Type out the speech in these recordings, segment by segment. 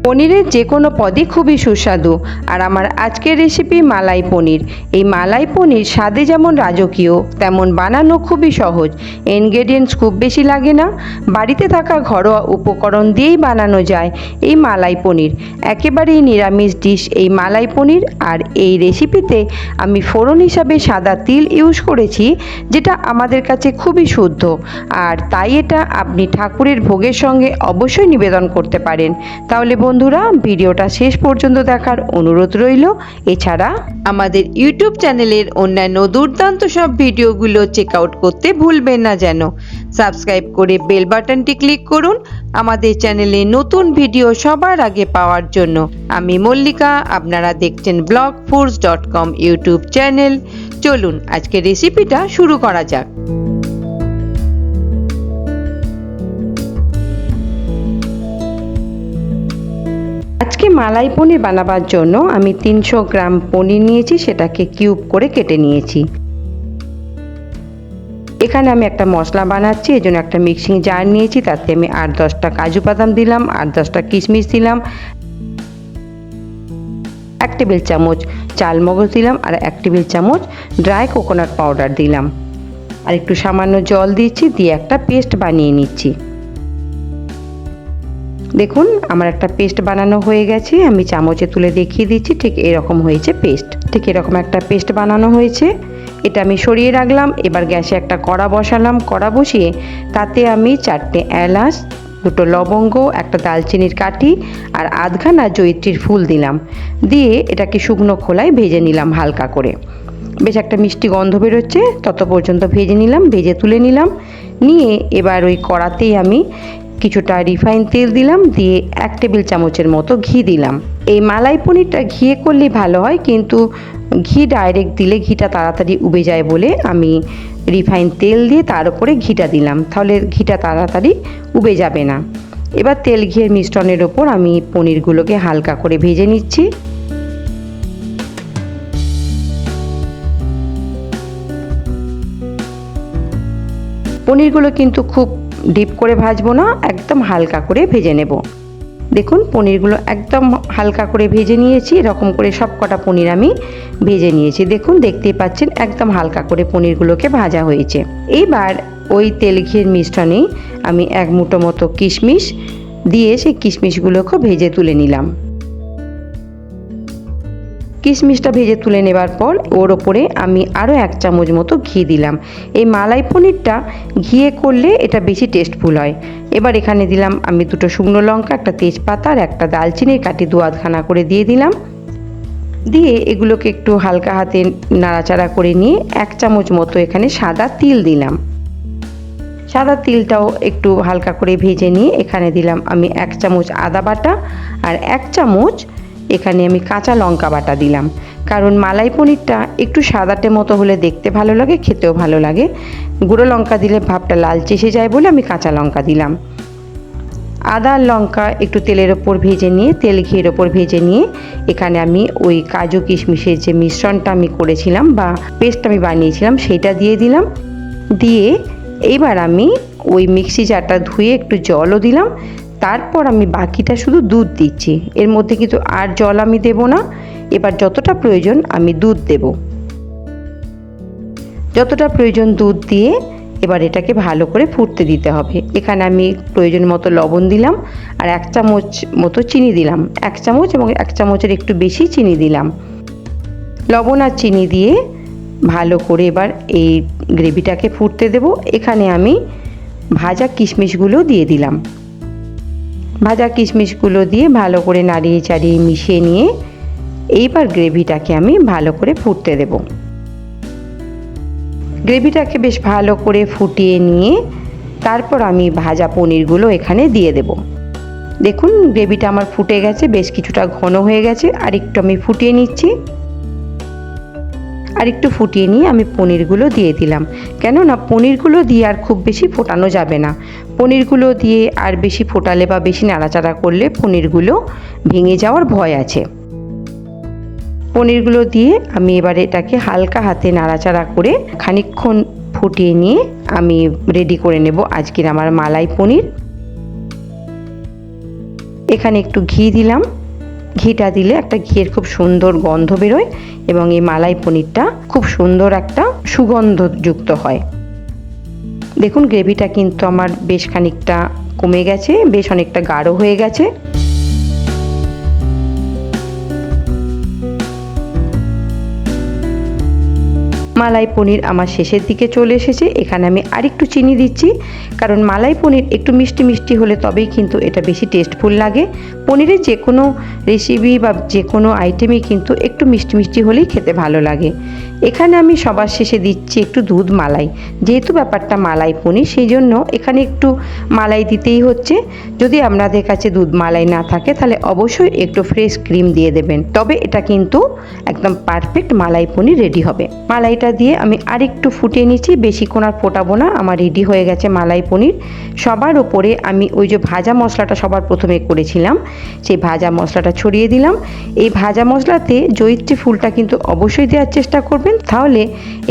পনিরের যে কোনো পদই খুবই সুস্বাদু। আর আমার আজকের রেসিপি মালাই পনির। এই মালাই পনির স্বাদে যেমন রাজকীয়, তেমন বানানো খুবই সহজ। ইনগ্রেডিয়েন্টস খুব বেশি লাগে না, বাড়িতে থাকা ঘরোয়া উপকরণ দিয়েই বানানো যায় এই মালাই পনির। একেবারেই নিরামিষ ডিশ এই মালাই পনির। আর এই রেসিপিতে আমি ফোড়ন হিসাবে সাদা তিল ইউজ করেছি, যেটা আমাদের কাছে খুবই শুদ্ধ। আর তাই এটা আপনি ঠাকুরের ভোগের সঙ্গে অবশ্যই নিবেদন করতে পারেন। তাহলে বন্ধুরা, ভিডিওটা শেষ পর্যন্ত দেখার অনুরোধ রইল। এছাড়া আমাদের ইউটিউব চ্যানেলের অন্যান্য দুর্দান্ত সব ভিডিওগুলো চেক আউট করতে ভুলবেন না যেন। সাবস্ক্রাইব করে বেল বাটনটি ক্লিক করুন আমাদের চ্যানেলে নতুন ভিডিও সবার আগে পাওয়ার জন্য। আমি মল্লিকা, আপনারা দেখছেন BLOGFOODZ.com ইউটিউব চ্যানেল। চলুন আজকে রেসিপিটা শুরু করা যাক। আজকে মালাই পনির বানাবার জন্য আমি 300 গ্রাম পনির নিয়েছি, সেটাকে কিউব করে কেটে নিয়েছি। এখানে আমি একটা মশলা বানাচ্ছি, এই জন্য একটা মিক্সিং জার নিয়েছি। তাতে আমি 8-10টা কাজু বাদাম দিলাম, 8-10টা কিশমিশ দিলাম, 1 টেবিল চামচ চালমগজ দিলাম, আর 1 টেবিল চামচ ড্রাই কোকোনাট পাউডার দিলাম, আর একটু সামান্য জল দিচ্ছি, দিয়ে একটা পেস্ট বানিয়ে নিচ্ছি। দেখুন আমার একটা পেস্ট বানানো হয়ে গেছে, আমি চামচে তুলে দেখিয়ে দিচ্ছি। ঠিক এরকম হয়েছে পেস্ট, ঠিক এরকম একটা পেস্ট বানানো হয়েছে। এটা আমি সরিয়ে রাখলাম। এবার গ্যাসে একটা কড়া বসালাম। কড়া বসিয়ে তাতে আমি 4টে এলাচ, 2টো লবঙ্গ, একটা দালচিনির কাঠি আর আধখানা জয়িত্রীর ফুল দিলাম। দিয়ে এটাকে শুকনো খোলায় ভেজে নিলাম হালকা করে। বেশ একটা মিষ্টি গন্ধ বেরোচ্ছে, তত পর্যন্ত ভেজে নিলাম। ভেজে তুলে নিলাম। নিয়ে এবার ওই কড়াতেই আমি কিছুটা রিফাইন তেল দিলাম, দিয়ে 1 টেবিল চামচের মতো ঘি দিলাম। এই মালাই পনিরটা ঘিয়ে করলে ভালো হয়, কিন্তু ঘি ডাইরেক্ট দিলে ঘিটা তাড়াতাড়ি উবে যায় বলে আমি রিফাইন তেল দিয়ে তার উপরে ঘিটা দিলাম, তাহলে ঘিটা তাড়াতাড়ি উবে যাবে না। এবার তেল ঘিয়ের মিশ্রণের ওপর আমি পনিরগুলোকে হালকা করে ভেজে নিচ্ছি। পনিরগুলো কিন্তু খুব ডিপ করে ভাজবো না, একদম হালকা করে ভেজে নেব। দেখুন পনিরগুলো একদম হালকা করে ভেজে নিয়েছি। এরকম করে সব কটা পনির আমি ভেজে নিয়েছি। দেখুন দেখতেই পাচ্ছেন একদম হালকা করে পনিরগুলোকে ভাজা হয়েছে। এইবার ওই তেল ঘিয়ের মিশ্রণেই আমি 1 মুঠো মতো কিশমিশ দিয়ে সেই কিশমিশগুলোকে ভেজে তুলে নিলাম। কিশমিশটা ভেজে তুলে নেবার পর ওর ওপরে আমি আরও 1 চামচ মতো ঘি দিলাম। এই মালাই পনিরটা ঘিয়ে করলে এটা বেশি টেস্টফুল হয়। এবার এখানে দিলাম আমি 2টো শুকনো লঙ্কা, একটা তেজপাতা আর একটা দালচিনির কাঠি 2-8খানা করে দিয়ে দিলাম। দিয়ে এগুলোকে একটু হালকা হাতে নাড়াচাড়া করে নিয়ে 1 চামচ মতো এখানে সাদা তিল দিলাম। সাদা তিলটাও একটু হালকা করে ভেজে নিয়ে এখানে দিলাম আমি 1 চামচ আদা বাটা, আর 1 চামচ এখানে আমি কাঁচা লঙ্কা বাটা দিলাম। কারণ মালাই পনিরটা একটু সাদাটে মতো হলে দেখতে ভালো লাগে, খেতেও ভালো লাগে। গুঁড়ো লঙ্কা দিলে ভাবটা লালচে এসে যায় বলে আমি কাঁচা লঙ্কা দিলাম। আদা আর লঙ্কা একটু তেলের ওপর ভেজে নিয়ে, তেল ঘিয়ের ওপর ভেজে নিয়ে এখানে আমি ওই কাজু কিশমিশের যে মিশ্রণটা আমি করেছিলাম বা পেস্ট আমি বানিয়েছিলাম সেইটা দিয়ে দিলাম। দিয়ে এইবার আমি ওই মিক্সি জারটা ধুয়ে একটু জলও দিলাম। তারপর আমি বাকিটা শুধু দুধ দিচ্ছি, এর মধ্যে কিন্তু আর জল আমি দেব না। এবার যতটা প্রয়োজন আমি দুধ দেব। যতটা প্রয়োজন দুধ দিয়ে এবার এটাকে ভালো করে ফুটতে দিতে হবে। এখানে আমি প্রয়োজন মতো লবণ দিলাম, আর 1 চামচ মতো চিনি দিলাম। 1 চামচ এবং 1 চামচের একটু বেশি চিনি দিলাম। লবণ আর চিনি দিয়ে ভালো করে এবার এই গ্রেভিটাকে ফুটতে দেব। এখানে আমি ভাজা কিশমিশগুলো দিয়ে দিলাম। ভাজা কিশমিশগুলো দিয়ে ভালো করে নাড়িয়ে চাড়িয়ে মিশিয়ে নিয়ে এইবার গ্রেভিটাকে আমি ভালো করে ফুটতে দেব। গ্রেভিটাকে বেশ ভালো করে ফুটিয়ে নিয়ে তারপর আমি ভাজা পনিরগুলো এখানে দিয়ে দেব। দেখুন গ্রেভিটা আমার ফুটে গেছে, বেশ কিছুটা ঘন হয়ে গেছে। আর একটু আমি ফুটিয়ে নিচ্ছি। আর একটু ফুটিয়ে নিয়ে আমি পনিরগুলো দিয়ে দিলাম। কেননা পনিরগুলো দিয়ে আর খুব বেশি ফোটানো যাবে না। পনিরগুলো দিয়ে আর বেশি ফোটালে বা বেশি নাড়াচাড়া করলে পনিরগুলো ভেঙে যাওয়ার ভয় আছে। পনিরগুলো দিয়ে আমি এবারে এটাকে হালকা হাতে নাড়াচাড়া করে খানিকক্ষণ ফুটিয়ে নিয়ে আমি রেডি করে নেব আজকের আমার মালাই পনির। এখানে একটু ঘি দিলাম। ঘিটা দিলে একটা ঘিয়ের খুব সুন্দর গন্ধ বেরোয় এবং এই মালাই পনিরটা খুব সুন্দর একটা সুগন্ধযুক্ত হয়। দেখুন গ্রেভিটা কিন্তু আমার বেশ খানিকটা কমে গেছে, বেশ অনেকটা গাঢ় হয়ে গেছে। মালাই পনির আমার শেষের দিকে চলে এসেছে। এখানে আমি আরেকটু চিনি দিচ্ছি, কারণ মালাই পনির একটু মিষ্টি মিষ্টি হলে তবেই কিন্তু এটা বেশি টেস্টফুল লাগে। পনিরের যে কোনো রেসিপি বা যে কোনো আইটেমই কিন্তু একটু মিষ্টি মিষ্টি হলেই খেতে ভালো লাগে। এখানে আমি সবার শেষে দিচ্ছি একটু দুধ মালাই। যেহেতু ব্যাপারটা মালাই পনির, সেই জন্য এখানে একটু মালাই দিতেই হচ্ছে। যদি আপনাদের কাছে দুধ মালাই না থাকে তাহলে অবশ্যই একটু ফ্রেশ ক্রিম দিয়ে দেবেন, তবে এটা কিন্তু একদম পারফেক্ট মালাই পনির রেডি হবে। মালাইটা দিয়ে আমি আরেকটু ফুটিয়ে নিচ্ছি, বেশিক্ষণ আর ফোটাবো না। আমার রেডি হয়ে গেছে মালাই পনির। সবার ওপরে আমি ওই যে ভাজা মশলাটা সবার প্রথমে করেছিলাম, সেই ভাজা মশলাটা ছড়িয়ে দিলাম। এই ভাজা মশলাতে জয়িত্রী ফুলটা কিন্তু অবশ্যই দেওয়ার চেষ্টা করবেন, তাহলে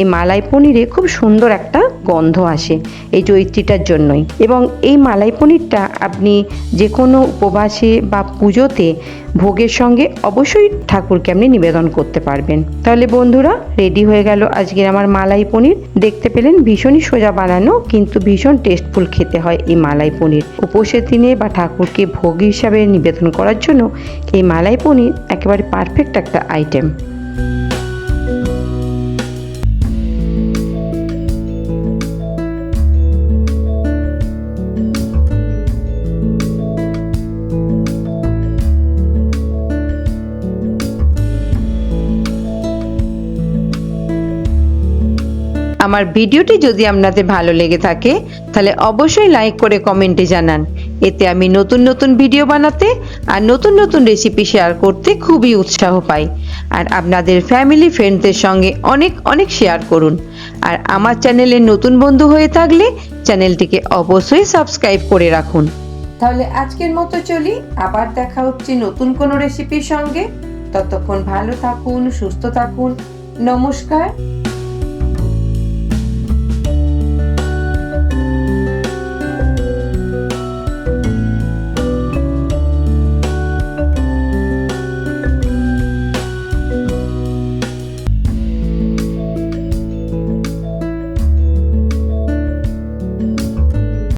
এই মালাই পনিরে খুব সুন্দর একটা গন্ধ আসে এই জয়িত্রীটার জন্যই। এবং এই মালাই পনিরটা আপনি যে কোনো উপবাসে বা পুজোতে ভোগের সঙ্গে অবশ্যই ঠাকুরকে আপনি নিবেদন করতে পারবেন। তাহলে বন্ধুরা, রেডি হয়ে গেল আজকের আমার মালাই পনির। দেখতে পেলেন ভীষণই সোজা বানানো, কিন্তু ভীষণ টেস্টফুল খেতে হয় এই মালাই পনির। উপোসের দিনে বা ঠাকুরকে ভোগ হিসাবে নিবেদন করার জন্য এই মালাই পনির একেবারে পারফেক্ট একটা আইটেম। আমার ভিডিওটি যদি আপনাদের ভালো লেগে থাকে তাহলে অবশ্যই লাইক করে কমেন্টে জানান। এতে আমি নতুন নতুন ভিডিও বানাতে আর নতুন নতুন রেসিপি শেয়ার করতে খুবই উৎসাহ পাই। আর আপনাদের ফ্যামিলি ফ্রেন্ডসদের সঙ্গে অনেক অনেক শেয়ার করুন। আর আমার চ্যানেলে নতুন বন্ধু হয়ে থাকলে চ্যানেলটিকে অবশ্যই সাবস্ক্রাইব করে রাখুন। তাহলে আজকের মতো চলি, আবার দেখা হচ্ছে নতুন কোনো রেসিপির সঙ্গে। ততক্ষণ ভালো থাকুন, সুস্থ থাকুন। নমস্কার।